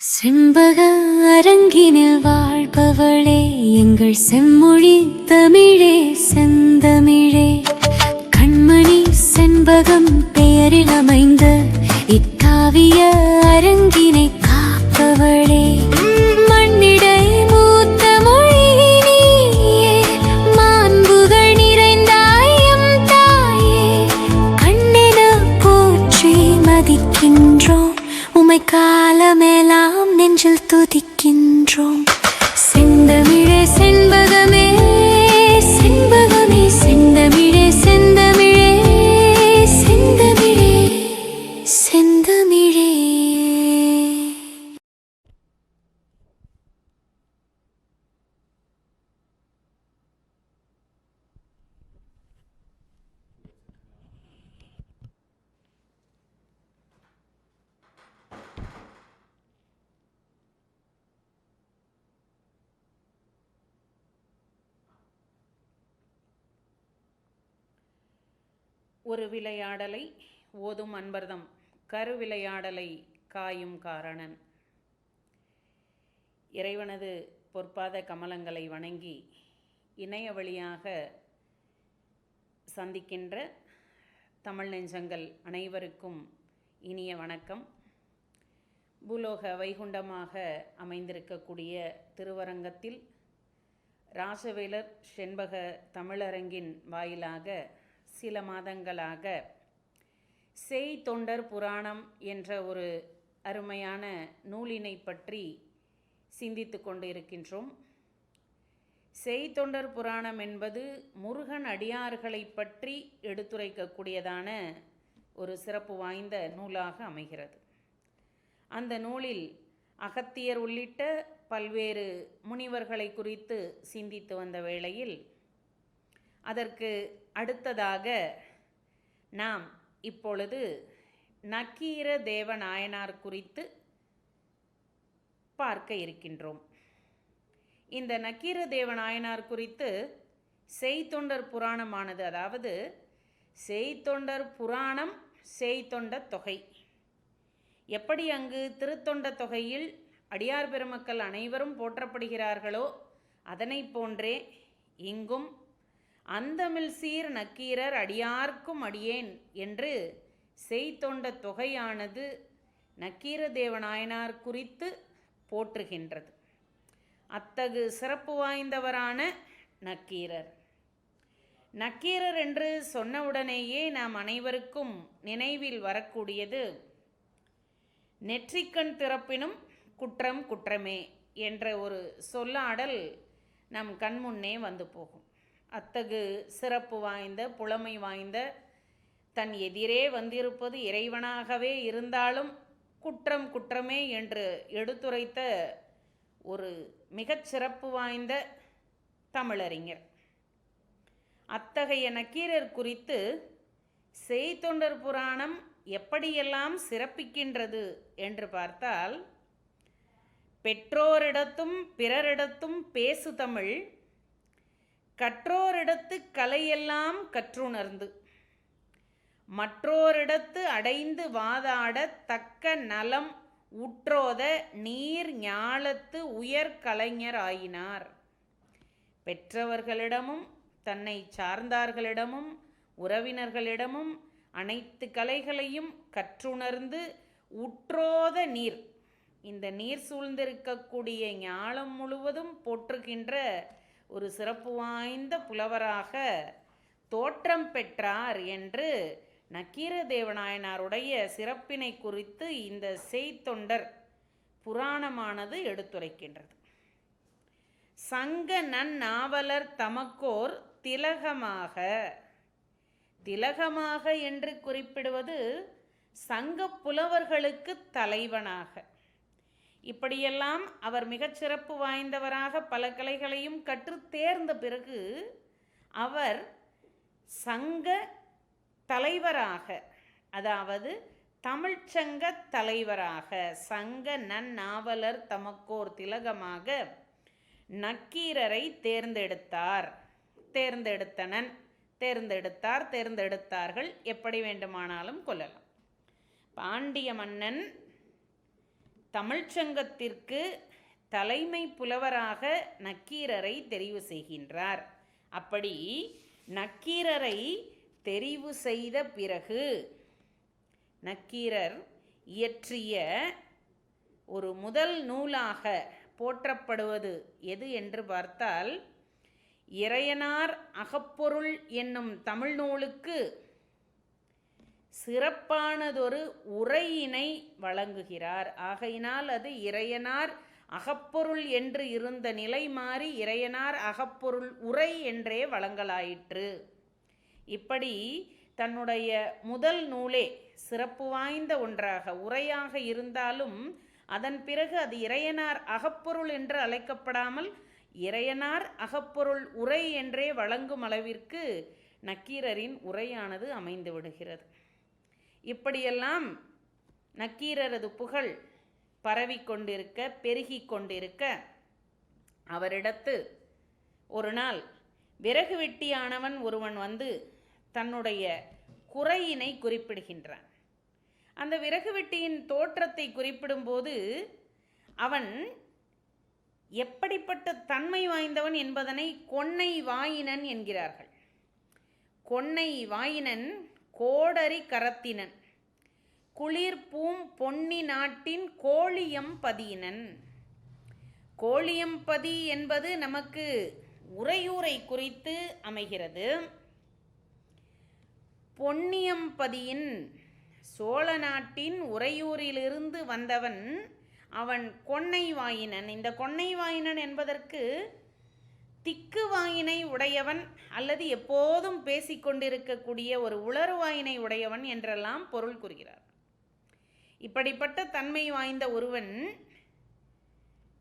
செண்பக அரங்கினில் வாழ்பவளே, எங்கள் செம்மொழி தமிழே, செந்தமிழே. கண்மணி செண்பகம் பெயரில் அமைந்த இக்காவிய அரங்கினை காப்பவளே, மண்ணிடை மூத்த மொழி நீயே, மாண்புகள் நிறைந்தாயம் தாயே. கண்ணென போற்றி மதிக்கின்றோம், உமை காலமேலாம் நெஞ்சில் துதிக்கின்றோம். செந்தமிழே செண்பகமே, செண்பகமே செந்தமிழே, செந்தமிழே செந்தமிழே செந்தமிழே. ஒரு விளையாடலை ஓதும் அன்பர்தம் கருவிளையாடலை காயும் காரணன். இறைவனது பொற்பாத கமலங்களை வணங்கி இணைய வழியாக சந்திக்கின்ற தமிழ் நெஞ்சங்கள் அனைவருக்கும் இனிய வணக்கம். பூலோக வைகுண்டமாக அமைந்திருக்கக்கூடிய திருவரங்கத்தில் ராசவேலர் செண்பக தமிழரங்கின் வாயிலாக சில மாதங்களாக செய் தொண்டர் புராணம் என்ற ஒரு அருமையான நூலினை பற்றி சிந்தித்து கொண்டு இருக்கின்றோம். செய் தொண்டர் புராணம் என்பது முருகன் அடியார்களை பற்றி எடுத்துரைக்கக்கூடியதான ஒரு சிறப்பு வாய்ந்த நூலாக அமைகிறது. அந்த நூலில் அகத்தியர் உள்ளிட்ட பல்வேறு முனிவர்களை குறித்து சிந்தித்து வந்த வேளையில் அதற்கு அடுத்ததாக நாம் இப்பொழுது நக்கீர தேவநாயனார் குறித்து பார்க்க இருக்கின்றோம். இந்த நக்கீர தேவநாயனார் குறித்து செய்தொண்டர் புராணமானது, அதாவது செய்தொண்டர் புராணம் செய்தொண்ட தொகை, எப்படி அங்கு திருத்தொண்ட தொகையில் அடியார் பெருமக்கள் அனைவரும் போற்றப்படுகிறார்களோ அதனை போன்றே இங்கும் அந்தமிழ் சீர் நக்கீரர் அடியார்க்கும் அடியேன் என்று செய்தொண்ட தொகையானது நக்கீர தேவநாயனார் குறித்து போற்றுகின்றது. அத்தகு சிறப்பு வாய்ந்தவரான நக்கீரர். நக்கீரர் என்று சொன்னவுடனேயே நாம் அனைவருக்கும் நினைவில் வரக்கூடியது நெற்றிக்கண் திறப்பினும் குற்றம் குற்றமே என்ற ஒரு சொல்லாடல் நம் கண்முன்னே வந்து போகும். அத்தகு சிறப்பு வாய்ந்த புலமை வாய்ந்த தன் எதிரே வந்திருப்பது இறைவனாகவே இருந்தாலும் குற்றம் குற்றமே என்று எடுத்துரைத்த ஒரு மிகச் சிறப்பு வாய்ந்த தமிழறிஞர். அத்தகைய நக்கீரர் குறித்து செய்தொண்டர் புராணம் எப்படியெல்லாம் சிறப்பிக்கின்றது என்று பார்த்தால், பெற்றோரிடத்தும் பிறரிடத்தும் பேசு தமிழ், கற்றோரிடத்து கலையெல்லாம் கற்றுணர்ந்து, மற்றோரிடத்து அடைந்து வாதாட தக்க நலம் உற்றோத நீர் ஞாலத்து உயர் கலைஞர் ஆயினார். பெற்றவர்களிடமும் தன்னை சார்ந்தார்களிடமும் உறவினர்களிடமும் அனைத்து கலைகளையும் கற்றுணர்ந்து உற்றோத நீர், இந்த நீர் சூழ்ந்திருக்கக்கூடிய ஞாலம் முழுவதும் போற்றுகின்ற ஒரு சிறப்பு வாய்ந்த புலவராக தோற்றம் பெற்றார் என்று நக்கீர தேவநாயனாருடைய சிறப்பினை குறித்து இந்த செய்தொண்டர் புராணமானது எடுத்துரைக்கின்றது. சங்க நன்னாவலர் தமக்கோர் திலகமாக, திலகமாக என்று குறிப்பிடுவது சங்க புலவர்களுக்கு தலைவனாக. இப்படியெல்லாம் அவர் மிகச்சிறப்பு வாய்ந்தவராக பல கலைகளையும் கற்று தேர்ந்த பிறகு அவர் சங்க தலைவராக, அதாவது தமிழ்ச்சங்க தலைவராக, சங்க நன்னாவலர் தமக்கோர் திலகமாக நக்கீரரை தேர்ந்தெடுத்தார். தேர்ந்தெடுத்தார்கள், எப்படி வேண்டுமானாலும் கொள்ளலாம். பாண்டிய மன்னன் தமிழ்ச்சங்கத்திற்கு தலைமை புலவராக நக்கீரரை தெரிவு செய்கின்றார். அப்படி நக்கீரரை தெரிவு செய்த பிறகு நக்கீரர் இயற்றிய ஒரு முதல் நூலாக போற்றப்படுவது எது என்று பார்த்தால், இறையனார் அகப்பொருள் என்னும் தமிழ் நூலுக்கு சிறப்பானதொரு உரையினை வழங்குகிறார். ஆகையினால் அது இறையனார் அகப்பொருள் என்று இருந்த நிலை மாறி இறையனார் அகப்பொருள் உரை என்றே வழங்கலாயிற்று. இப்படி தன்னுடைய முதல் நூலே சிறப்பு வாய்ந்த ஒன்றாக உரையாக இருந்தாலும் அதன் பிறகு அது இறையனார் அகப்பொருள் என்று அழைக்கப்படாமல் இறையனார் அகப்பொருள் உரை என்றே வழங்கும் அளவிற்கு நக்கீரரின் உரையானது அமைந்து விடுகிறது. இப்படியெல்லாம் நக்கீரரது புகழ் பரவிக்கொண்டிருக்க பெருகி கொண்டிருக்க அவரிடத்து ஒரு நாள் விறகு வெட்டியானவன் ஒருவன் வந்து தன்னுடைய குறையினை குறிப்பிடுகின்றான். அந்த விறகு வெட்டியின் தோற்றத்தை குறிப்பிடும்போது அவன் எப்படிப்பட்ட தன்மை வாய்ந்தவன் என்பதனை கொன்னை வாயினன் என்கிறார்கள். கொன்னை வாயினன் கோடரி கரத்தினன், குளிர்பூம் பொன்னி நாட்டின் கோழியம்பதியினன். கோழியம்பதி என்பது நமக்கு உறையூரை குறித்து அமைகிறது. பொன்னியம்பதியின் சோழ நாட்டின் உறையூரிலிருந்து வந்தவன் அவன் கொன்னை வாயினன். இந்த கொன்னை வாயினன் என்பதற்கு திக்கு வாயினை உடையவன் அல்லது எப்போதும் பேசிக்கொண்டிருக்கக்கூடிய ஒரு உளறுவாயினை உடையவன் என்றெல்லாம் பொருள் கூறுகிறார். இப்படிப்பட்ட தன்மை வாய்ந்த ஒருவன்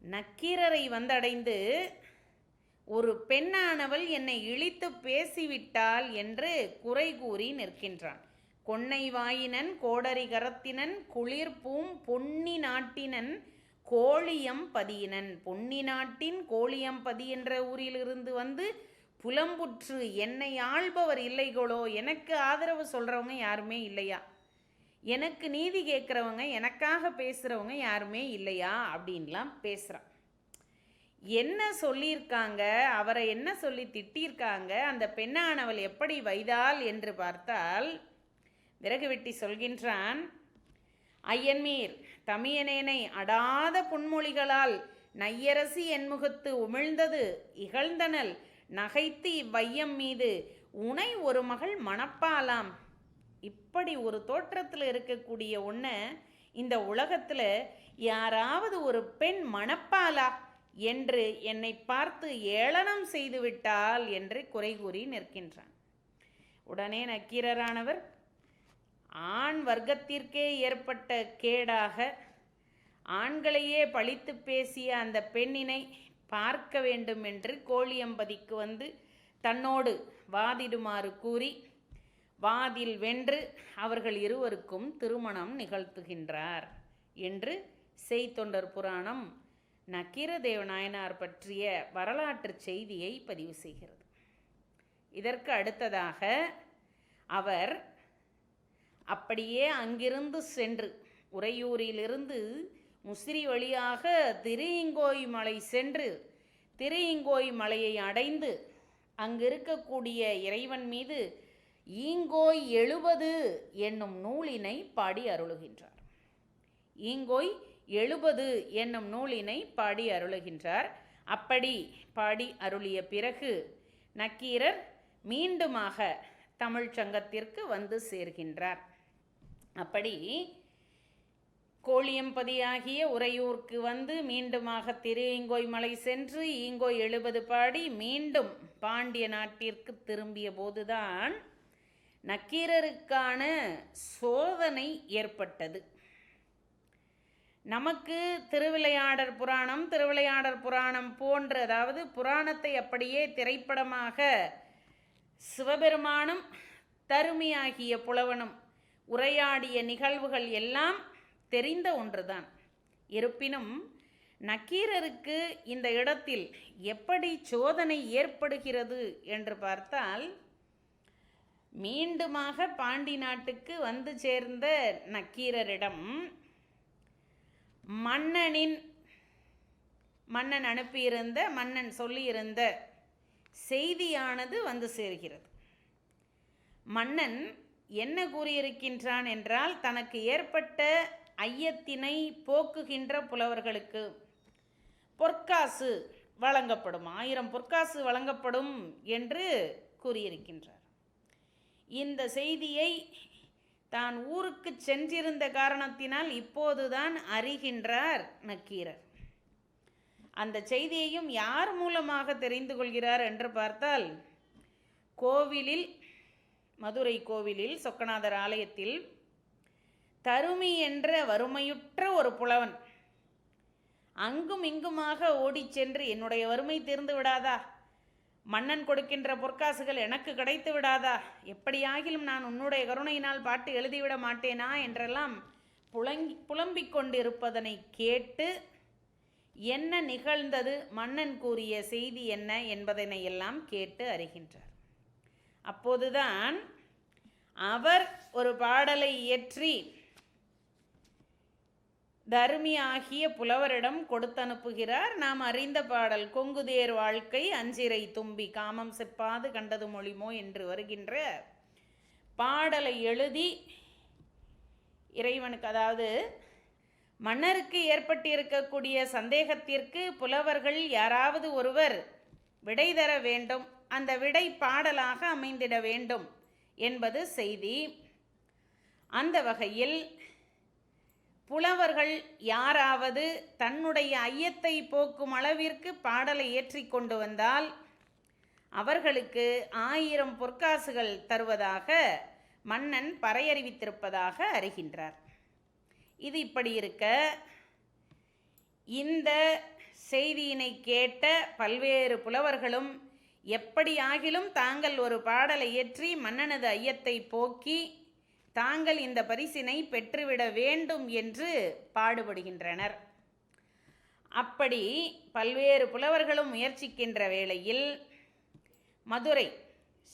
நக்கீரரை வந்தடைந்து ஒரு பெண்ணானவள் என்னை இழித்து பேசிவிட்டாள் என்று குறை கூறி நிற்கின்றான். கொன்னை வாயினன் கோடரி கரத்தினன் குளிர்பூம் பொன்னி நாட்டினன் கோழியம்பதியினன். பொன்னி நாட்டின் கோழியம்பதி என்ற ஊரிலிருந்து வந்து புலம்புற்று என்னை ஆள்பவர் இல்லைகளோ, எனக்கு ஆதரவு சொல்கிறவங்க யாருமே இல்லையா, எனக்கு நீதி கேட்குறவங்க எனக்காக பேசுகிறவங்க யாருமே இல்லையா அப்படின்லாம் பேசுகிறான். என்ன சொல்லியிருக்காங்க, அவரை என்ன சொல்லி திட்டியிருக்காங்க, அந்த பெண்ணானவள் எப்படி வைதாள் என்று பார்த்தால் விறகு வெட்டி சொல்கின்றான், ஐயன்மீர் தமியனேனை அடாத புன்மொழிகளால் நையரசி என்முகத்து உமிழ்ந்தது இகழ்ந்தனல் நகைத்து இவ்வையம் மீது உனை ஒரு மகள் மணப்பாலாம். இப்படி ஒரு தோற்றத்தில் இருக்கக்கூடிய ஒன்றை இந்த உலகத்தில் யாராவது ஒரு பெண் மணப்பாலா என்று என்னை பார்த்து ஏளனம் செய்துவிட்டால் என்று குறை கூறி நிற்கின்றான். உடனே நக்கீரரானவர் ஆண் வர்க்கத்திற்கே ஏற்பட்ட கேடாக ஆண்களையே பழித்து பேசிய அந்த பெண்ணினை பார்க்க வேண்டும் என்று கோழியம்பதிக்கு வந்து தன்னோடு வாதிடுமாறு கூறி வாதில் வென்று அவர்கள் இருவருக்கும் திருமணம் நிகழ்த்துகின்றார் என்று செய்தொண்டர் புராணம் நக்கீரதேவ நாயனார் பற்றிய வரலாற்று செய்தியை பதிவு செய்கிறது. இதற்கு அடுத்ததாக அவர் அப்படியே அங்கிருந்து சென்று உறையூரிலிருந்து முசிறி வழியாக திருஇங்கோய் மலை சென்று திருஇங்கோய் மலையை அடைந்து அங்கிருக்கக்கூடிய இறைவன் மீது ஈங்கோய் 70 என்னும் நூலினை பாடி அருளுகின்றார். ஈங்கோய் 70 என்னும் நூலினை பாடி அருளுகின்றார். அப்படி பாடி அருளிய பிறகு நக்கீரர் மீண்டுமாக தமிழ்ச் சங்கத்திற்கு வந்து சேர்கின்றார். அப்படி கோழியம்பதியாகிய உறையூருக்கு வந்து மீண்டுமாக திருஈங்கோய் மலை சென்று ஈங்கோய் 70 பாடி மீண்டும் பாண்டிய நாட்டிற்கு திரும்பிய போதுதான் நக்கீரருக்கான சோதனை ஏற்பட்டது. நமக்கு திருவிளையாடற் புராணம் போன்ற, அதாவது புராணத்தை அப்படியே திரைப்படமாக சிவபெருமானும் தருமியாகிய புலவனும் உரையாடிய நிகழ்வுகள் எல்லாம் தெரிந்த ஒன்றுதான். இருப்பினும் நக்கீரருக்கு இந்த இடத்தில் எப்படி சோதனை ஏற்படுகிறது என்று பார்த்தால், மீண்டுமாக பாண்டி நாட்டுக்கு வந்து சேர்ந்த நக்கீரரிடம் மன்னன் அனுப்பியிருந்த, மன்னன் சொல்லியிருந்த செய்தியானது வந்து சேர்கிறது. மன்னன் என்ன கூறியிருக்கின்றான் என்றால், தனக்கு ஏற்பட்ட ஐயத்தினை போக்குகின்ற புலவர்களுக்கு பொற்காசு வழங்கப்படும், 1000 பொற்காசு வழங்கப்படும் என்று கூறியிருக்கின்றார். இந்த செய்தியை தான் ஊருக்கு சென்றிருந்த காரணத்தினால் இப்போதுதான் அறிகின்றார் நக்கீரர். அந்த செய்தியையும் யார் மூலமாக தெரிந்து கொள்கிறார் என்று பார்த்தால், கோவிலில், மதுரை கோவிலில் சொக்கநாதர் ஆலயத்தில் தருமி என்ற வறுமையுற்ற ஒரு புலவன் அங்கும் இங்குமாக ஓடிச் சென்று, என்னுடைய வறுமை தீர்ந்து விடாதா, மன்னன் கொடுக்கின்ற பொற்காசுகள் எனக்கு கிடைத்து விடாதா, எப்படியாகிலும் நான் உன்னுடைய கருணையினால் பாட்டு எழுதிவிட மாட்டேனா என்றெல்லாம் புலம்பிக் கொண்டிருப்பதனை கேட்டு என்ன நிகழ்ந்தது, மன்னன் கூறிய செய்தி என்ன என்பதனை எல்லாம் கேட்டு அறிகின்றார். அப்போதுதான் அவர் ஒரு பாடலை இயற்றி தருமி ஆகிய புலவரிடம் கொடுத்தனுப்புகிறார். நாம் அறிந்த பாடல், கொங்குதேர் வாழ்க்கை அஞ்சிரை தும்பி காமம் செப்பாது கண்டது மொழிமோ என்று வருகின்ற பாடலை எழுதி இறைவனுக்கு, அதாவது மன்னருக்கு ஏற்பட்டிருக்கக்கூடிய சந்தேகத்திற்கு புலவர்கள் யாராவது ஒருவர் விடை தர வேண்டும், அந்த விடை பாடலாக அமைந்திட வேண்டும் என்பது செய்தி. அந்த வகையில் புலவர்கள் யாராவது தன்னுடைய ஐயத்தை போக்கும் அளவிற்கு பாடலை ஏற்றி கொண்டு வந்தால் அவர்களுக்கு 1000 பொற்காசுகள் தருவதாக மன்னன் பறையறிவித்திருப்பதாக அறிகின்றார். இது இப்படி இருக்க, இந்த செய்தியினை கேட்ட பல்வேறு புலவர்களும் எப்படியாகிலும் தாங்கள் ஒரு பாடலை இயற்றி மன்னனது ஐயத்தை போக்கி தாங்கள் இந்த பரிசினை பெற்றுவிட வேண்டும் என்று பாடுபடுகின்றனர். அப்படி பல்வேறு புலவர்களும் முயற்சிக்கின்ற வேளையில் மதுரை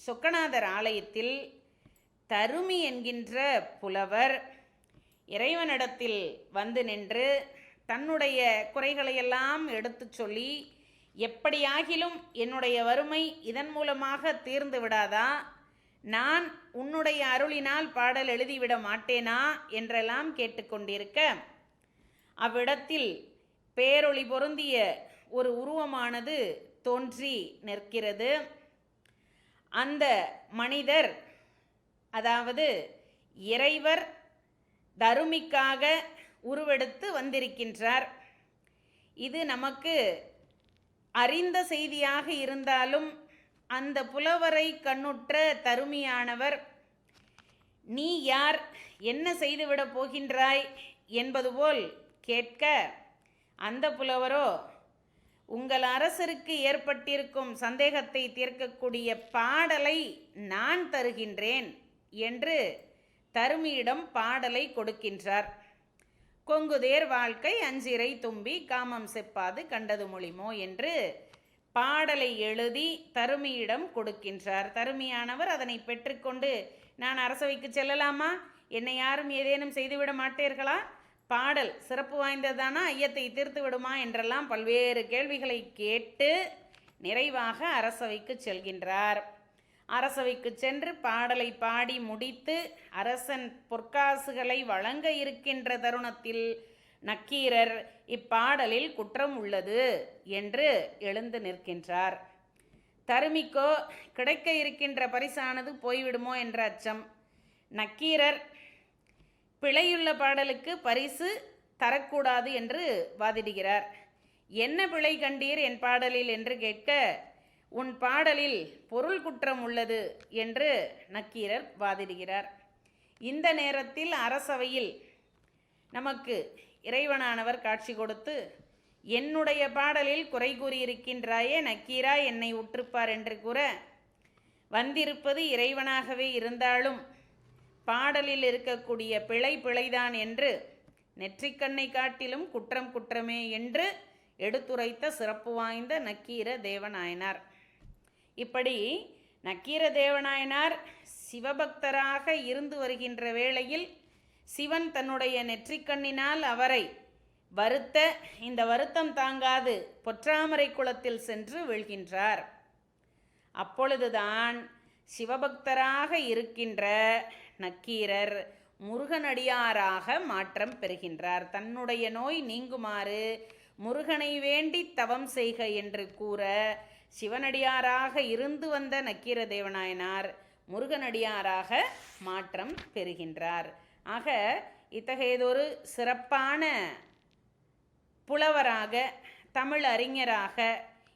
சொக்கநாதர் ஆலயத்தில் தருமி என்கின்ற புலவர் இறைவனிடத்தில் வந்து நின்று தன்னுடைய குறைகளையெல்லாம் எடுத்து சொல்லி, எப்படியாகிலும் என்னுடைய வறுமை இதன் மூலமாக தீர்ந்து விடாதா, நான் உன்னுடைய அருளினால் பாடல் எழுதிவிட மாட்டேனா என்றெல்லாம் கேட்டுக்கொண்டிருக்க, அவ்விடத்தில் பேரொளி பொருந்திய ஒரு உருவமானது தோன்றி நிற்கிறது. அந்த மனிதர், அதாவது இறைவர் தருமிக்காக உருவெடுத்து வந்திருக்கின்றார். இது நமக்கு அறிந்த செய்தியாக இருந்தாலும் அந்த புலவரை கண்ணுற்ற தருமியானவர், நீ யார், என்ன செய்துவிடப் போகின்றாய் என்பது போல் கேட்க, அந்த புலவரோ, உங்கள் அரசருக்கு ஏற்பட்டிருக்கும் சந்தேகத்தை தீர்க்கக்கூடிய பாடலை நான் தருகின்றேன் என்று தருமியிடம் பாடலை கொடுக்கின்றார். கொங்குதேர் வாழ்க்கை அஞ்சிரை தும்பி காமம் செப்பாது கண்டது மொழிமோ என்று பாடலை எழுதி தருமியிடம் கொடுக்கின்றார். தருமியானவர் அதனை பெற்றுக்கொண்டு, நான் அரசவைக்கு செல்லலாமா, என்னை யாரும் ஏதேனும் செய்துவிட மாட்டீர்களா, பாடல் சிறப்பு வாய்ந்ததானா, ஐயத்தை தீர்த்து விடுமா என்றெல்லாம் பல்வேறு கேள்விகளை கேட்டு நிறைவாக அரசவைக்கு செல்கின்றார். அரசவைக்கு சென்று பாடலை பாடி முடித்து அரசன் பொற்காசுகளை வழங்க இருக்கின்ற தருணத்தில் நக்கீரர் இப்பாடலில் குற்றம் உள்ளது என்று எழுந்து நிற்கின்றார். தருமிக்கோ கிடைக்க இருக்கின்ற பரிசானது போய்விடுமோ என்ற அச்சம். நக்கீரர் பிழையுள்ள பாடலுக்கு பரிசு தரக்கூடாது என்று வாதிடுகிறார். என்ன பிழை கண்டீர் என் பாடலில் என்று கேட்க, உன் பாடலில் பொருள் குற்றம் உள்ளது என்று நக்கீரர் வாதிடுகிறார். இந்த நேரத்தில் அரசவையில் நமக்கு இறைவனானவர் காட்சி கொடுத்து, என்னுடைய பாடலில் குறை கூறியிருக்கின்றாயே நக்கீரா, என்னை உற்றுப்பார் என்று கூற, வந்திருப்பது இறைவனாகவே இருந்தாலும் பாடலில் இருக்கக்கூடிய பிழைதான் என்று நெற்றிக்கண்ணை காட்டிலும் குற்றம் குற்றமே என்று எடுத்துரைத்த சிறப்பு வாய்ந்த நக்கீர தேவநாயனார். இப்படி நக்கீர தேவநாயனார் சிவபக்தராக இருந்து வருகின்ற வேளையில் சிவன் தன்னுடைய நெற்றிக்கண்ணினால் அவரை இந்த வருத்தம் தாங்காது பொற்றாமரை குளத்தில் சென்று வீழ்கின்றார். அப்பொழுதுதான் சிவபக்தராக இருக்கின்ற நக்கீரர் முருகனடியாராக மாற்றம் பெறுகின்றார். தன்னுடைய நோய் நீங்குமாறு முருகனை வேண்டி தவம் செய்க என்று கூற சிவனடியாராக இருந்து வந்த நக்கீர தேவநாயனார் முருகனடியாராக மாற்றம் பெறுகின்றார். ஆக இத்தகையதொரு சிறப்பான புலவராக, தமிழ் அறிஞராக,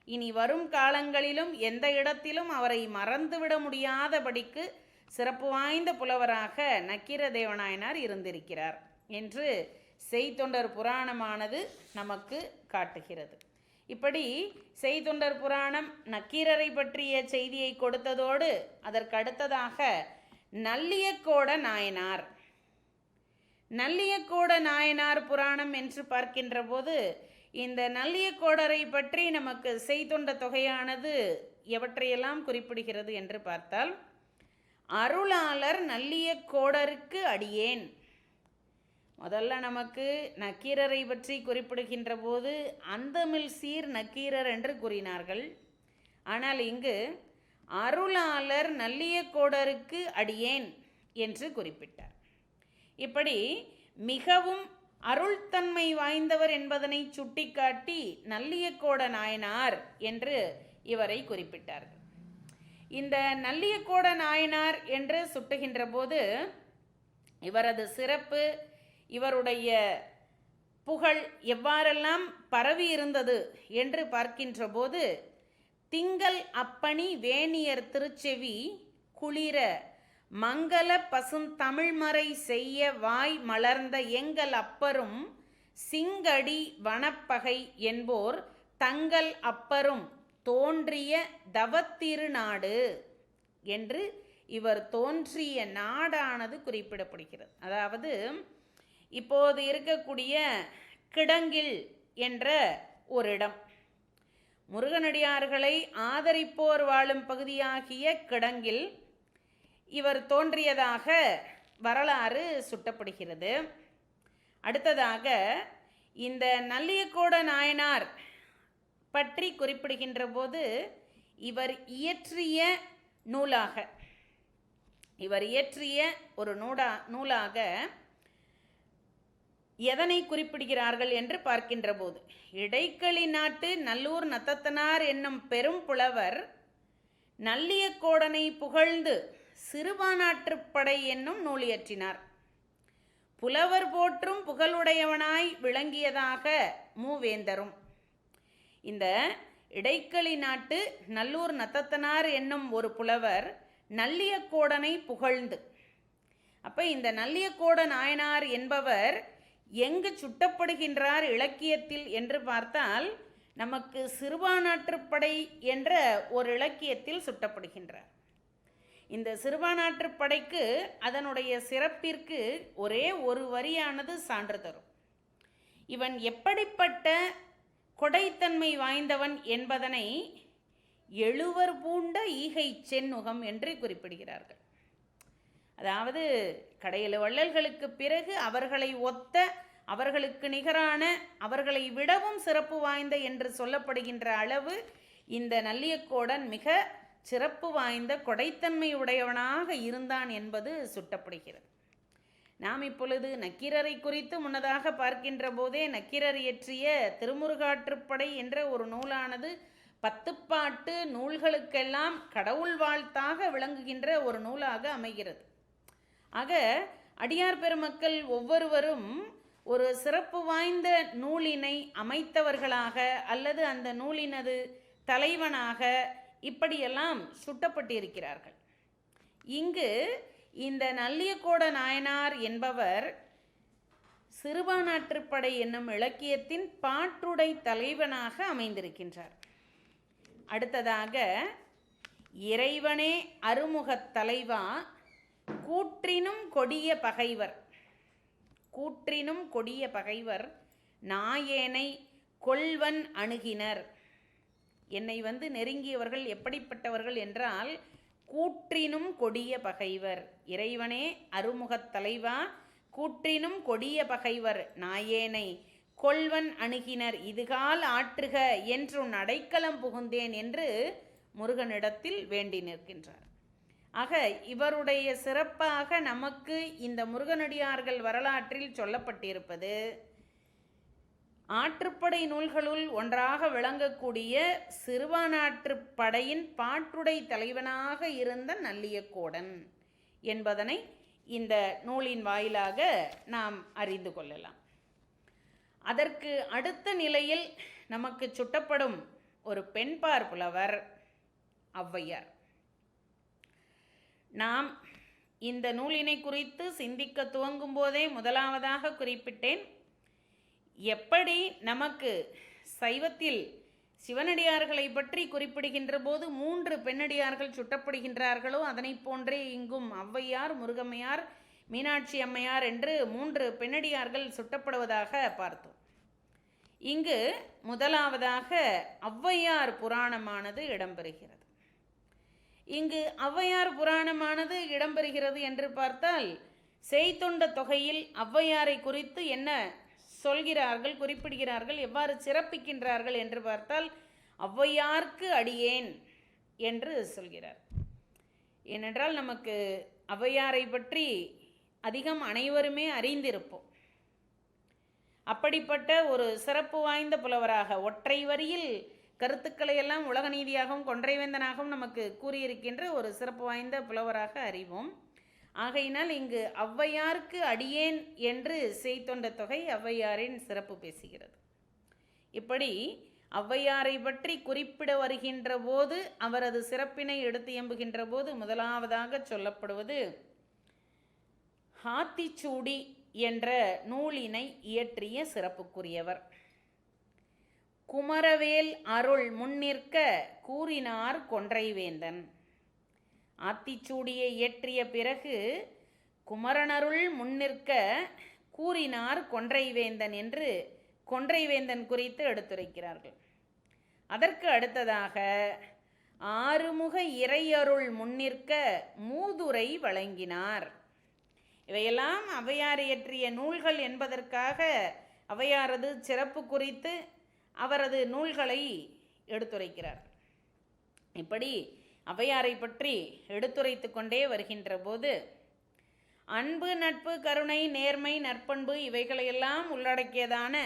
இனி வரும் காலங்களிலும் எந்த இடத்திலும் அவரை மறந்துவிட முடியாதபடிக்கு சிறப்பு வாய்ந்த புலவராக நக்கீர தேவநாயனார் இருந்திருக்கிறார் என்று செய்தொண்டர் புராணமானது நமக்கு காட்டுகிறது. இப்படி செய்தொண்டர் புராணம் நக்கீரரை பற்றிய செய்தியை கொடுத்ததோடு அதற்கு அடுத்ததாக நல்லியக்கோட நாயனார், நல்லியக்கோட நாயனார் புராணம் என்று பார்க்கின்ற போது இந்த நல்லியக்கோடரை பற்றி நமக்கு செய்தொண்ட தொகையானது எவற்றையெல்லாம் குறிப்பிடுகிறது என்று பார்த்தால், அருளாளர் நல்லியக்கோடருக்கு அடியேன். முதல்ல நமக்கு நக்கீரரை பற்றி குறிப்பிடுகின்ற போது அந்தமில் சீர் நக்கீரர் என்று கூறினார்கள். ஆனால் இங்கு அருளாளர் நல்லியக்கோடருக்கு அடியேன் என்று குறிப்பிட்டார். இப்படி மிகவும் அருள்தன்மை வாய்ந்தவர் என்பதனை சுட்டிக்காட்டி நல்லியக்கோட நாயனார் என்று இவரை குறிப்பிட்டார்கள். இந்த நல்லியக்கோட நாயனார் என்று சுட்டுகின்ற போது இவரது சிறப்பு, இவருடைய புகழ் எவ்வாறெல்லாம் பரவி இருந்தது என்று பார்க்கின்ற போது, திங்கள் அப்பணி வேணியர் திருச்செவி குளிர மங்கள பசுந்தமிழ்மறை செய்ய வாய் மலர்ந்த எங்கள் அப்பரும் சிங்கடி வனப்பகை என்போர் தங்கள் அப்பரும் தோன்றிய தவத்திருநாடு என்று இவர் தோன்றிய நாடானது குறிப்பிடப்படுகிறது. அதாவது இப்போது இருக்கக்கூடிய கிடங்கில் என்ற ஒரு இடம், முருகனடியார்களை ஆதரிப்போர் வாழும் பகுதியாகிய கிடங்கில் இவர் தோன்றியதாக வரலாறு சுட்டப்படுகிறது. அடுத்ததாக இந்த நல்லியக்கோட நாயனார் பற்றி குறிப்பிடுகின்ற போது இவர் இயற்றிய ஒரு நூலாக எதனை குறிப்பிடுகிறார்கள் என்று பார்க்கின்ற போது, இடைக்களி நாட்டு நல்லூர் நத்தத்தனார் என்னும் பெரும் புலவர் நல்லியக்கோடனை புகழ்ந்து சிறுபானாற்றுப்படை என்னும் நூல் இயற்றினார். புலவர் போற்றும் புகழுடையவனாய் விளங்கியதாக மூவேந்தரும். இந்த இடைக்களி நாட்டு நல்லூர் நத்தத்தனார் என்னும் ஒரு புலவர் நல்லியக்கோடனை புகழ்ந்து, அப்போ இந்த நல்லியக்கோட நாயனார் என்பவர் எங்கு சுட்டப்படுகின்றார் இலக்கியத்தில் என்று பார்த்தால், நமக்கு சிறுபானாற்றுப்படை என்ற ஒரு இலக்கியத்தில் சுட்டப்படுகின்றார். இந்த சிறுபானாற்றுப்படைக்கு அதனுடைய சிறப்பிற்கு ஒரே ஒரு வரியானது சான்று தரும். இவன் எப்படிப்பட்ட கொடைத்தன்மை வாய்ந்தவன் என்பதனை எழுவர் பூண்ட ஈகை செந்நுகம் என்று குறிப்பிடுகிறார்கள். அதாவது கடையெழு வள்ளல்களுக்கு பிறகு அவர்களை ஒத்த, அவர்களுக்கு நிகரான, அவர்களை விடவும் சிறப்பு வாய்ந்த என்று சொல்லப்படுகின்ற அளவு இந்த நல்லியக்கோடன் மிக சிறப்பு வாய்ந்த கொடைத்தன்மை உடையவனாக இருந்தான் என்பது சுட்டப்படுகிறது. நாம் இப்பொழுது நக்கீரரை குறித்து முன்னதாக பார்க்கின்ற போதே நக்கீரர் இயற்றிய திருமுருகாற்றுப்படை என்ற ஒரு நூலானது 10 பாட்டு நூல்களுக்கெல்லாம் கடவுள் வாழ்த்தாக விளங்குகின்ற ஒரு நூலாக அமைகிறது. ஆக அடியார் பெருமக்கள் ஒவ்வொருவரும் ஒரு சிறப்பு வாய்ந்த நூலினை அமைத்தவர்களாக அல்லது அந்த நூலினது தலைவனாக இப்படியெல்லாம் சுட்டப்பட்டிருக்கிறார்கள். இங்கு இந்த நல்லியக்கோட நாயனார் என்பவர் சிறுபானாற்றுப்படை என்னும் இலக்கியத்தின் பாட்டுடை தலைவனாக அமைந்திருக்கின்றார். அடுத்ததாக, இறைவனே அருமுகத் தலைவா கூற்றினும் கொடிய பகைவர், கூற்றினும் கொடிய பகைவர் நாயேனை கொல்வன் அணுகினர். என்னை நெருங்கியவர்கள் எப்படிப்பட்டவர்கள் என்றால், கூற்றினும் கொடிய பகைவர். இறைவனே அருமுகத் தலைவா கூற்றினும் கொடிய பகைவர் நாயேனை கொள்வன் அணுகினர் இதுகால் ஆற்றுக என்றுன் அடைக்கலம் புகுந்தேன் என்று முருகனிடத்தில் வேண்டி நிற்கின்றார். ஆக இவருடைய சிறப்பாக நமக்கு இந்த முருகனடியார்கள் வரலாற்றில் சொல்லப்பட்டிருப்பது ஆற்றுப்படை நூல்களுள் ஒன்றாக விளங்கக்கூடிய சிறுவானாற்றுப் படையின் பாட்டுடை தலைவனாக இருந்த நல்லியக்கோடன் என்பதனை இந்த நூலின் வாயிலாக நாம் அறிந்து கொள்ளலாம். அதற்கு அடுத்த நிலையில் நமக்கு சுட்டப்படும் ஒரு பெண்பார் புலவர் ஔவையார். நாம் இந்த நூலினை குறித்து சிந்திக்க துவங்கும் போதே முதலாவதாக குறிப்பிட்டேன், எப்படி நமக்கு சைவத்தில் சிவனடியார்களை பற்றி குறிப்பிடுகின்ற போது 3 பெண்ணடியார்கள் சுட்டப்படுகின்றார்களோ அதனை போன்றே இங்கும் ஔவையார், முருகம்மையார், மீனாட்சி அம்மையார் என்று 3 பெண்ணடியார்கள் சுட்டப்படுவதாக பார்த்தோம். இங்கு முதலாவதாக ஔவையார் புராணமானது இடம்பெறுகிறது. இங்கு ஔவையார் புராணமானது இடம்பெறுகிறது என்று பார்த்தால் செய்தொண்ட தொகையில் ஔவையாரை குறித்து என்ன சொல்கிறார்கள், குறிப்பிடுகிறார்கள், எவ்வாறு சிறப்பிக்கின்றார்கள் என்று பார்த்தால் ஔவையார்க்கு அடியேன் என்று சொல்கிறார். ஏனென்றால் நமக்கு ஔவையாரை பற்றி அதிகம் அனைவருமே அறிந்திருப்போம். அப்படிப்பட்ட ஒரு சிறப்பு வாய்ந்த புலவராக ஒற்றை வரியில் கருத்துக்களை எல்லாம் உலக நீதியாகவும் கொன்றைவேந்தனாகவும் நமக்கு கூறியிருக்கின்ற ஒரு சிறப்பு வாய்ந்த புலவராக அறிவோம். ஆகையினால் இங்கு ஔவையார்க்கு அடியேன் என்று செய்தொண்ட தொகை ஔவையாரின் சிறப்பு பேசுகிறது. இப்படி ஔவையாரை பற்றி குறிப்பிட வருகின்ற போது, அவரது சிறப்பினை எடுத்து எம்புகின்ற போது முதலாவதாக சொல்லப்படுவது ஆத்திச்சூடி என்ற நூலினை இயற்றிய சிறப்புக்குரியவர். குமரவேல் அருள் முன்னிற்க கூறினார் கொன்றைவேந்தன். ஆத்திச்சூடியை இயற்றிய பிறகு குமரனருள் முன்னிற்க கூறினார் கொன்றைவேந்தன் என்று கொன்றைவேந்தன் குறித்து எடுத்துரைக்கிறார்கள். அதற்கு அடுத்ததாக ஆறுமுக இறையருள் முன்னிற்க மூதுரை வழங்கினார். இவையெல்லாம் ஔவையார் இயற்றிய நூல்கள் என்பதற்காக ஔவையாரது சிறப்பு குறித்து அவரது நூல்களை எடுத்துரைக்கிறார். இப்படி ஔவையாரை பற்றி எடுத்துரைத்து கொண்டே வருகின்ற போது அன்பு, நட்பு, கருணை, நேர்மை, நற்பண்பு இவைகளையெல்லாம் உள்ளடக்கியதான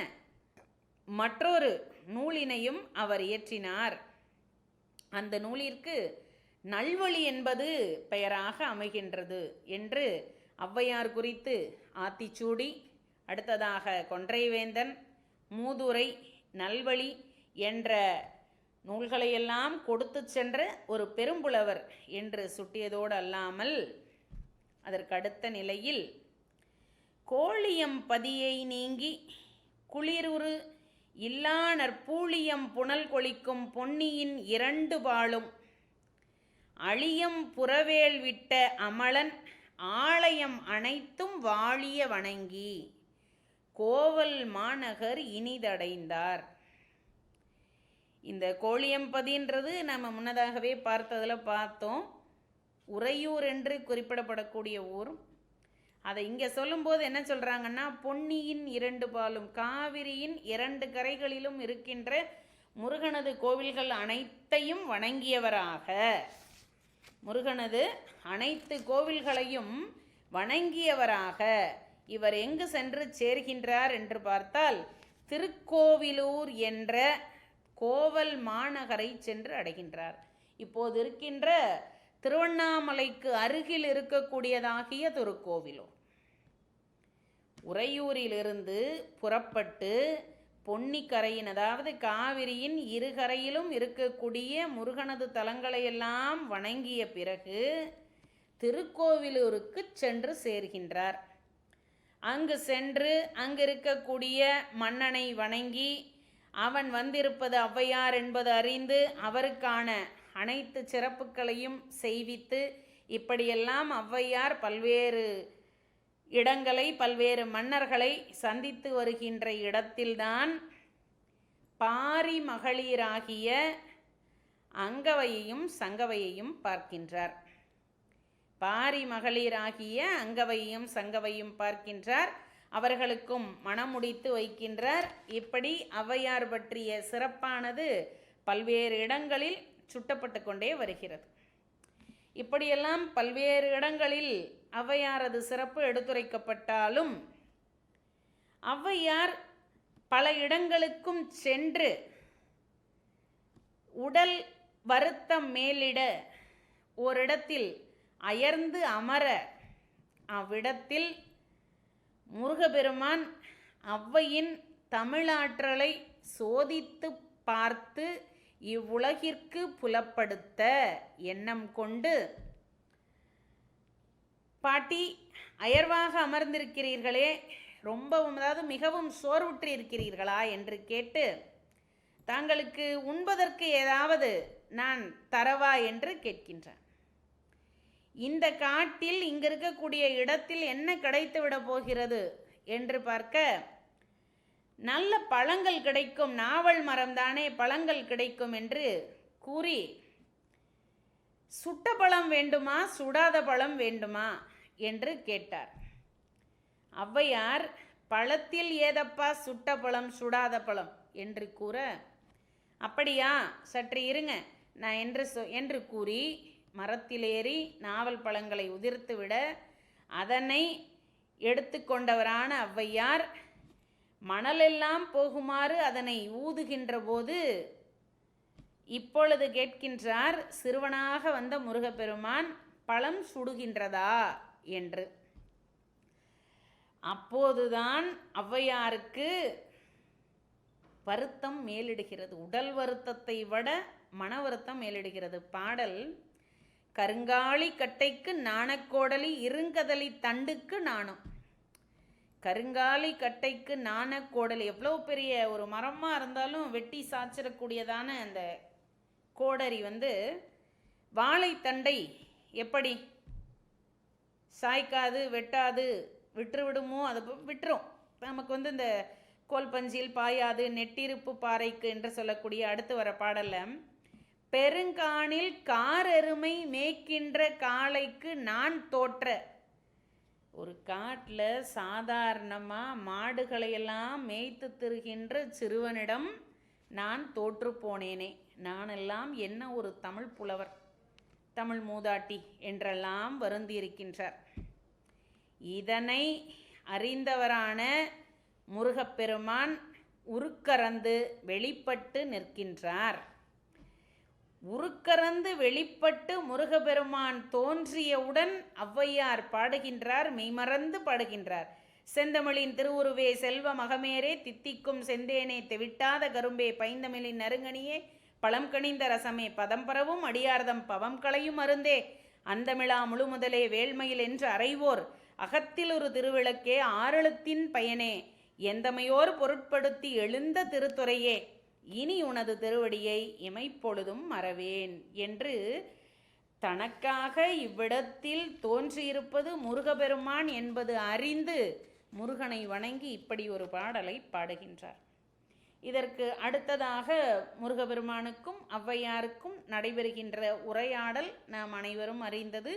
மற்றொரு நூலினையும் அவர் இயற்றினார். அந்த நூலிற்கு நல்வழி என்பது பெயராக அமைகின்றது என்று ஔவையார் குறித்து ஆத்திச்சூடி, அடுத்ததாக கொன்றைவேந்தன், மூதுரை, நல்வழி என்ற நூல்களையெல்லாம் கொடுத்து சென்ற ஒரு பெரும்புலவர் என்று சுட்டியதோடு அல்லாமல் அதற்கு அடுத்த நிலையில் கோழியம் பதியை நீங்கி குளிருரு இல்லானர் பூழியம் புனல் கொளிக்கும் பொன்னியின் 2 பாலும் அழியம் புறவேல் விட்ட அமலன் ஆலயம் அனைத்தும் வாழிய வணங்கி கோவல் மாநகர் இனிதடைந்தார். இந்த கோழியம்பதின்றது நம்ம முன்னதாகவே பார்த்தோம். உறையூர் என்று குறிப்பிடப்படக்கூடிய ஊர். அதை இங்கே சொல்லும்போது என்ன சொல்கிறாங்கன்னா, பொன்னியின் 2 பாலும், காவிரியின் 2 கரைகளிலும் இருக்கின்ற முருகனது கோவில்கள் அனைத்தையும் வணங்கியவராக, முருகனது அனைத்து கோவில்களையும் வணங்கியவராக இவர் எங்கு சென்று சேர்கின்றார் என்று பார்த்தால் திருக்கோவிலூர் என்ற கோவல் மாநகரை சென்று அடைகின்றார். இப்போது இருக்கின்ற திருவண்ணாமலைக்கு அருகில் இருக்கக்கூடியதாகிய திருக்கோவிலூர். உறையூரிலிருந்து புறப்பட்டு பொன்னிக்கரையின், அதாவது காவிரியின் 2 கரையிலும் இருக்கக்கூடிய முருகனது தலங்களையெல்லாம் வணங்கிய பிறகு திருக்கோவிலூருக்கு சென்று சேர்கின்றார். அங்கு சென்று அங்கு இருக்கக்கூடிய மன்னனை வணங்கி அவன் வந்திருப்பது ஔவையார் என்பது அறிந்து அவருக்கான அனைத்து சிறப்புகளையும் செய்வித்து, இப்படியெல்லாம் ஔவையார் பல்வேறு இடங்களை, பல்வேறு மன்னர்களை சந்தித்து வருகின்ற இடத்தில்தான் பாரி மகளிராகிய அங்கவையையும் சங்கவையையும் பார்க்கின்றார். பாரி மகளிராகிய அங்கவையும் சங்கவையும் பார்க்கின்றார். அவர்களுக்கும் மணமுடித்து வைக்கின்றார். இப்படி ஔவையார் பற்றிய சிறப்பானது பல்வேறு இடங்களில் சுட்டப்பட்டு கொண்டே வருகிறது. இப்படியெல்லாம் பல்வேறு இடங்களில் ஔவையாரது சிறப்பு எடுத்துரைக்கப்பட்டாலும் ஔவையார் பல இடங்களுக்கும் சென்று உடல் வருத்தம் மேலிட ஓரிடத்தில் அயர்ந்து அமர அவ்விடத்தில் முருகப்பெருமான் ஔவையின் தமிழாற்றலை சோதித்து பார்த்து இவ்வுலகிற்கு புலப்படுத்த எண்ணம் கொண்டு, பாட்டி அயர்வாக அமர்ந்திருக்கிறீர்களே, ரொம்பவும் அதாவது மிகவும் சோர்வுற்று இருக்கிறீர்களா என்று கேட்டு, தாங்களுக்கு உண்பதற்கு ஏதாவது நான் தரவா என்று கேட்கின்றான். இந்த காட்டில் இங்கு இருக்கக்கூடிய இடத்தில் என்ன கிடைத்து விட போகிறது என்று பார்க்க, நல்ல பழங்கள் கிடைக்கும், நாவல் மரம்தானே பழங்கள் கிடைக்கும் என்று கூறி, சுட்ட பழம் வேண்டுமா சுடாத பழம் வேண்டுமா என்று கேட்டார். ஔவையார், பழத்தில் ஏதப்பா சுட்ட பழம் சுடாத பழம் என்று கூற, அப்படியா சற்று இருங்க நான் என்று கூறி மரத்திலேறி நாவல் பழங்களை உதிர்த்துவிட அதனை எடுத்துக்கொண்டவரான ஔவையார் மணலெல்லாம் போகுமாறு அதனை ஊதுகின்ற போது இப்பொழுது கேட்கின்றார் சிறுவனாக வந்த முருகப்பெருமான், பழம் சுடுகின்றதா என்று. அப்போதுதான் ஔவையாருக்கு வருத்தம் மேலிடுகிறது. உடல் வருத்தத்தை விட மன வருத்தம் மேலிடுகிறது. பாடல், கருங்காலி கட்டைக்கு நாணக்கோடலி இருங்கதலி தண்டுக்கு நாணம். கருங்காலி கட்டைக்கு நாணக்கோடலி, எவ்வளோ பெரிய ஒரு மரமாக இருந்தாலும் வெட்டி சாச்சிடக்கூடியதான அந்த கோடரி வாழைத்தண்டை எப்படி சாய்க்காது வெட்டாது விட்டுவிடுமோ, அது விட்டுரும். நமக்கு இந்த கோல் பஞ்சில் பாயாது நெட்டிருப்பு பாறைக்கு என்று சொல்லக்கூடிய அடுத்து வர பாடல்ல, பெருங்கானில் காரெருமை மேய்க்கின்ற காளைக்கு நான் தோற்ற. ஒரு காட்டில் சாதாரணமாக மாடுகளையெல்லாம் மேய்த்து திரிகின்ற சிறுவனிடம் நான் தோற்று போனேனே, நானெல்லாம் என்ன ஒரு தமிழ் புலவர், தமிழ் மூதாட்டி என்றெல்லாம் வருந்தியிருக்கின்றார். இதனை அறிந்தவரான முருகப்பெருமான் உருக்கறந்து வெளிப்பட்டு நிற்கின்றார். உருக்கறந்து வெளிப்பட்டு முருகப்பெருமான் தோன்றியவுடன் ஔவையார் பாடுகின்றார், மெய்மறந்து பாடுகின்றார். செந்தமிழின் திருவுருவே செல்வ மகமேரே தித்திக்கும் செந்தேனே தெவிட்டாத கரும்பே பைந்தமிழின் நறுங்கனியே பழம் கனிந்த ரசமே பதம் பரவும் அடியார்தம் பவம் களையும் அருந்தே அந்தமிழா முழுமுதலே வேள்மையில் என்று அறைவோர் அகத்தில் ஒரு திருவிளக்கே ஆறெழுத்தின் பயனே எந்தமையோர் பொருட்படுத்தி எழுந்த திருத்துறையே இனி உனது திருவடியை இமைப்பொழுதும் மறவேன் என்று தனக்காக இவ்விடத்தில் தோன்றியிருப்பது முருகப்பெருமான் என்பது அறிந்து முருகனை வணங்கி இப்படி ஒரு பாடலை பாடுகின்றார். இதற்கு அடுத்ததாக முருகப்பெருமானுக்கும் ஔவையாருக்கும் நடைபெறுகின்ற உரையாடல் நாம் அனைவரும் அறிந்தது.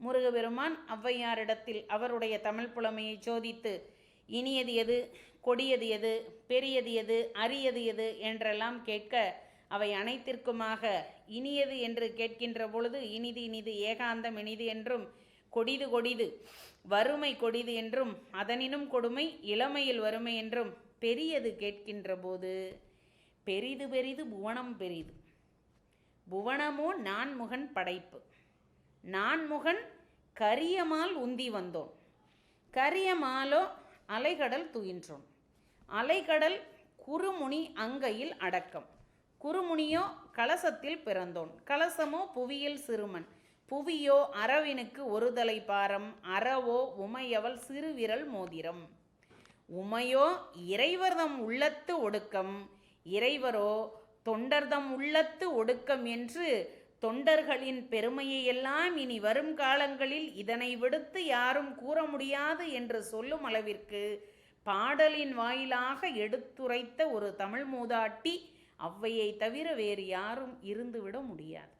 முருகப்பெருமான் ஔவையாரிடத்தில் அவருடைய தமிழ் புலமையை சோதித்து இனியது எது, கொடியது எது, பெரியது எது, அரியது எது என்றெல்லாம் கேட்க, அவை அனைத்திற்குமாக இனியது என்று கேட்கின்ற பொழுது இனிது இனிது ஏகாந்தம் இனிது என்றும், கொடிது கொடிது வறுமை கொடிது என்றும், அதனினும் கொடுமை இளமையில் வறுமை என்றும், பெரியது கேட்கின்ற போது பெரிது பெரிது புவனம் பெரிது, புவனமோ நான்முகன் படைப்பு, நான்முகன் கரியமால் உந்தி வந்தோன், கரியமாலோ அலைகடல் துயின்றோன், அலைகடல் குறுமுனி அங்கையில் அடக்கம், குறுமுனியோ கலசத்தில் பிறந்தோன், கலசமோ புவியில் சிறுமன், புவியோ அரவினுக்கு ஒரு தலை பாரம், அறவோ உமையவள் சிறுவிரல் மோதிரம், உமையோ இறைவர்தம் உள்ளத்து ஒடுக்கம், இறைவரோ தொண்டர்தம் உள்ளத்து ஒடுக்கம் என்று தொண்டர்களின் பெருமையெல்லாம் இனி வரும் காலங்களில் இதனை விடுத்து யாரும் கூற முடியாது என்று சொல்லும் அளவிற்கு பாடலின் வாயிலாக எடுத்துரைத்த ஒரு தமிழ் மூதாட்டி ஔவையை தவிர வேறு யாரும் இருந்துவிட முடியாது.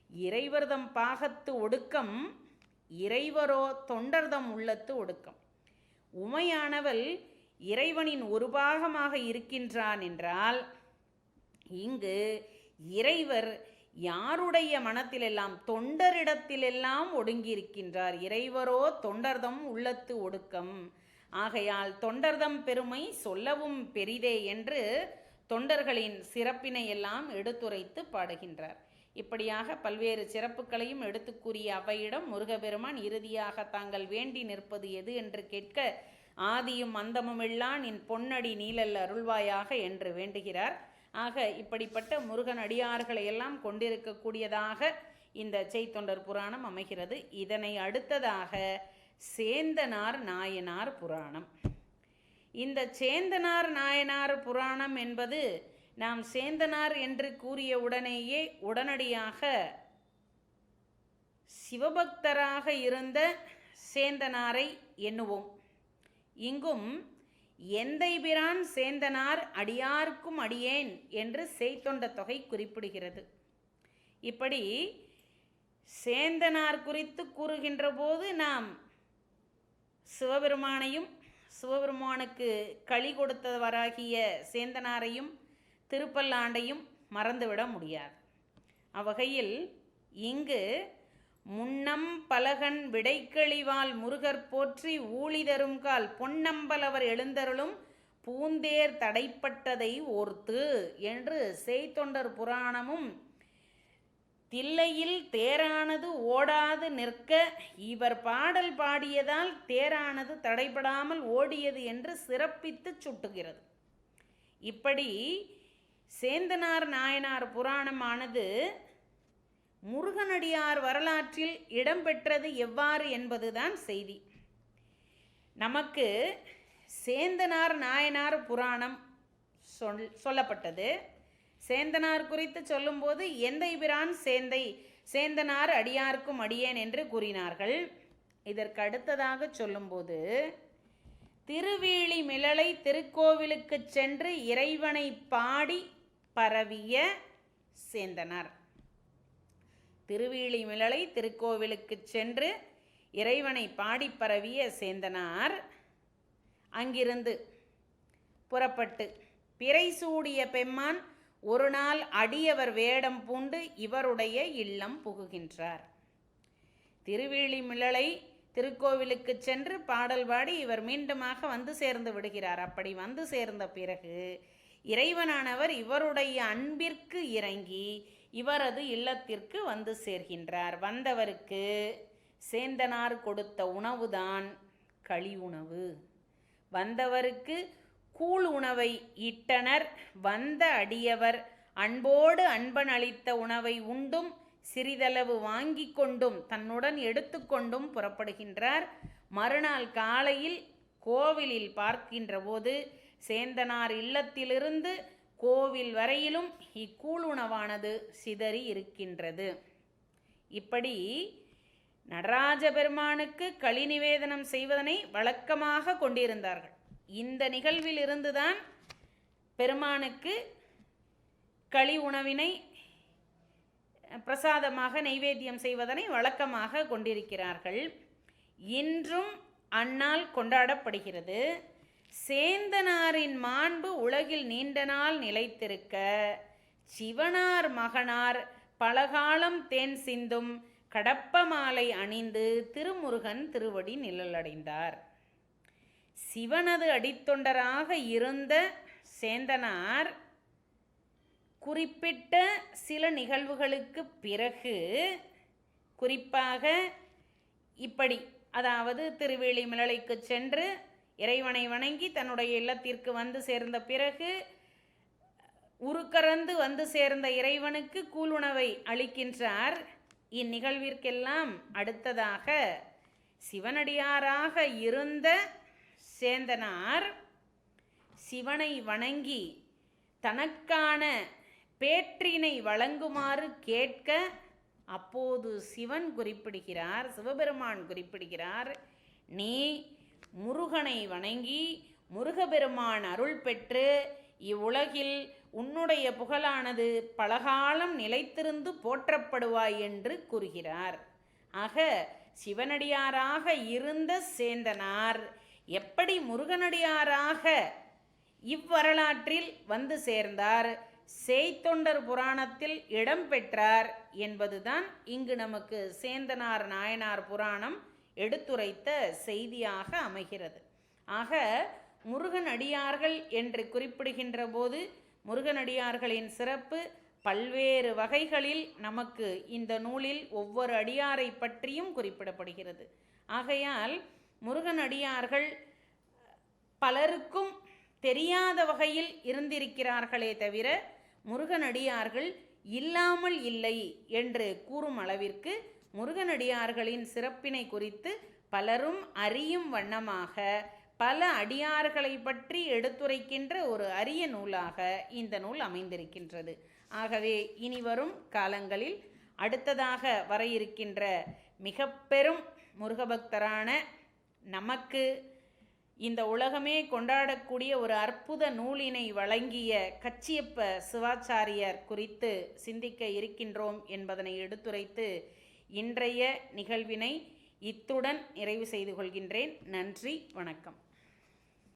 இறைவர்தம் பாகத்து ஒடுக்கம், இறைவரோ தொண்டர்தம் உள்ளத்து ஒடுக்கம். உமையானவள் இறைவனின் ஒரு பாகமாக இருக்கின்றான் என்றால் இங்கு இறைவர் யாருடைய மனத்திலெல்லாம் தொண்டரிடத்திலெல்லாம் ஒடுங்கியிருக்கின்றார். இறைவரோ தொண்டர்தம் உள்ளத்து ஒடுக்கம். ஆகையால் தொண்டர்தம் பெருமை சொல்லவும் பெரிதே என்று தொண்டர்களின் சிறப்பினை எல்லாம் எடுத்துரைத்து பாடுகின்றார். இப்படியாக பல்வேறு சிறப்புகளையும் எடுத்து கூறிய அவையிடம் முருகப்பெருமான் இறுதியாக தாங்கள் வேண்டி நிற்பது எது என்று கேட்க, ஆதியும் அந்தமுமில்லா நின் பொன்னடி நீழல் அருள்வாயாக என்று வேண்டுகிறார். ஆக இப்படிப்பட்ட முருகன் அடியார்களை எல்லாம் கொண்டிருக்கக்கூடியதாக இந்த செய்தொண்டர் புராணம் அமைகிறது. இதனை அடுத்ததாக சேந்தனார் நாயனார் புராணம். இந்த சேந்தனார் நாயனார் புராணம் என்பது நாம் சேந்தனார் என்று கூறிய உடனேயே உடனடியாக சிவபக்தராக இருந்த சேந்தனாரை எண்ணுவோம். இங்கும் எந்தை பிரான் சேந்தனார் அடியார்க்கும் அடியேன் என்று செய்தொண்ட தொகை குறிப்பிடுகிறது. இப்படி சேந்தனார் குறித்து கூறுகின்ற போது நாம் சிவபெருமானையும் சிவபெருமானுக்கு களி கொடுத்தவராகிய சேந்தனாரையும் திருப்பல்லாண்டையும் மறந்துவிட முடியாது. அவ்வகையில் இங்கு முன்னம் பலகன் விடைக்கழிவால் முருகர் போற்றி ஊழி தரும்கால் பொன்னம்பலவர் எழுந்தருளும் பூந்தேர் தடைப்பட்டதை ஓர்த்து என்று செய்தொண்டர் புராணமும் தில்லையில் தேரானது ஓடாது நிற்க இவர் பாடல் பாடியதால் தேரானது தடைபடாமல் ஓடியது என்று சிறப்பித்து சுட்டுகிறது. இப்படி சேந்தனார் நாயனார் புராணமானது முருகனடியார் வரலாற்றில் இடம்பெற்றது எவ்வாறு என்பதுதான் செய்தி. நமக்கு சேந்தனார் நாயனார் புராணம் சொல்லப்பட்டது. சேந்தனார் குறித்து சொல்லும்போது எந்தை பிரான் சேந்தனார் அடியார்க்கும் அடியேன் என்று கூறினார்கள். இதற்கு அடுத்ததாக சொல்லும்போது திருவேலி மிளலை திருக்கோவிலுக்கு சென்று இறைவனை பாடி பரவிய சேந்தனார். திருவேலி மிளலை திருக்கோவிலுக்கு சென்று இறைவனை பாடி பரவிய சேந்தனார் அங்கிருந்து புறப்பட்டு பிறை சூடிய பெம்மான் ஒரு நாள் அடியவர் வேடம் பூண்டு இவருடைய இல்லம் புகுகின்றார். திருவேலி மிளலை திருக்கோவிலுக்கு சென்று பாடல் பாடி இவர் மீண்டுமாக வந்து சேர்ந்து விடுகிறார். அப்படி வந்து சேர்ந்த பிறகு இறைவனானவர் இவருடைய அன்பிற்கு இறங்கி இவரது இல்லத்திற்கு வந்து சேர்கின்றார். வந்தவருக்கு சேந்தனார் கொடுத்த உணவுதான் களி உணவு. வந்தவருக்கு கூழ் உணவை இட்டனர். வந்த அடியவர் அன்போடு அன்பன் அளித்த உணவை உண்டும் சிறிதளவு வாங்கி கொண்டும் தன்னுடன் எடுத்துக்கொண்டும் புறப்படுகின்றார். மறுநாள் காலையில் கோவிலில் பார்க்கின்ற போது சேந்தனார் இல்லத்திலிருந்து கோவில் வரையிலும் இக்கூழ் உணவானது சிதறி இருக்கின்றது. இப்படி நடராஜ பெருமானுக்கு களி நிவேதனம் செய்வதனை வழக்கமாக கொண்டிருந்தார்கள். இந்த நிகழ்வில் இருந்துதான் பெருமானுக்கு களி உணவினை பிரசாதமாக நைவேத்தியம் செய்வதனை வழக்கமாக கொண்டிருக்கிறார்கள். இன்றும் அந்நாள் கொண்டாடப்படுகிறது. சேந்தனாரின் மாண்பு உலகில் நீண்ட நாள் நிலைத்திருக்க சிவனார் மகனார் பலகாலம் தேன் சிந்தும் கடப்ப மாலை அணிந்து திருமுருகன் திருவடி நிழலடைந்தார். சிவனது அடித்தொண்டராக இருந்த சேந்தனார் குறிப்பிட்ட சில நிகழ்வுகளுக்கு பிறகு, குறிப்பாக இப்படி, அதாவது திருவேலி மிளலைக்கு சென்று இறைவனை வணங்கி தன்னுடைய இல்லத்திற்கு வந்து சேர்ந்த பிறகு உருக்கறந்து வந்து சேர்ந்த இறைவனுக்கு கூழுணவை அளிக்கின்றார். இந்நிகழ்விற்கெல்லாம் அடுத்ததாக சிவனடியாராக இருந்த சேந்தனார் சிவனை வணங்கி தனக்கான பேற்றினை வழங்குமாறு கேட்க, அப்போது சிவன் குறிப்பிடுகிறார், சிவபெருமான் குறிப்பிடுகிறார், நீ முருகனை வணங்கி முருகபெருமான் அருள் பெற்று இவ்வுலகில் உன்னுடைய புகழானது பலகாலம் நிலைத்திருந்து போற்றப்படுவாய் என்று கூறுகிறார். ஆக சிவனடியாராக இருந்த சேந்தனார் எப்படி முருகனடியாராக இவ்வரலாற்றில் வந்து சேர்ந்தார், சேய்த்தொண்டர் புராணத்தில் இடம்பெற்றார் என்பதுதான் இங்கு நமக்கு சேந்தனார் நாயனார் புராணம் எடுத்துரைத்த செய்தியாக அமைகிறது. ஆக முருகனடியார்கள் என்று குறிப்பிடுகின்ற போது முருகனடியார்களின் சிறப்பு பல்வேறு வகைகளில் நமக்கு இந்த நூலில் ஒவ்வொரு அடியாரை பற்றியும் குறிப்பிடப்படுகிறது. ஆகையால் முருகனடியார்கள் பலருக்கும் தெரியாத வகையில் இருந்திருக்கிறார்களே தவிர முருகனடியார்கள் இல்லாமல் இல்லை என்று கூறும் அளவிற்கு முருகனடியார்களின் சிறப்பினை குறித்து பலரும் அறியும் வண்ணமாக பல அடியார்களை பற்றி எடுத்துரைக்கின்ற ஒரு அரிய நூலாக இந்த நூல் அமைந்திருக்கின்றது. ஆகவே இனி வரும் காலங்களில் அடுத்ததாக வர இருக்கின்ற மிக பெரும் முருகபக்தரான நமக்கு இந்த உலகமே கொண்டாடக்கூடிய ஒரு அற்புத நூலினை வழங்கிய கச்சியப்ப சிவாச்சாரியர் குறித்து சிந்திக்க இருக்கின்றோம் என்பதனை எடுத்துரைத்து இன்றைய நிகழ்வினை இத்துடன் நிறைவு செய்து கொள்கின்றேன். நன்றி, வணக்கம்.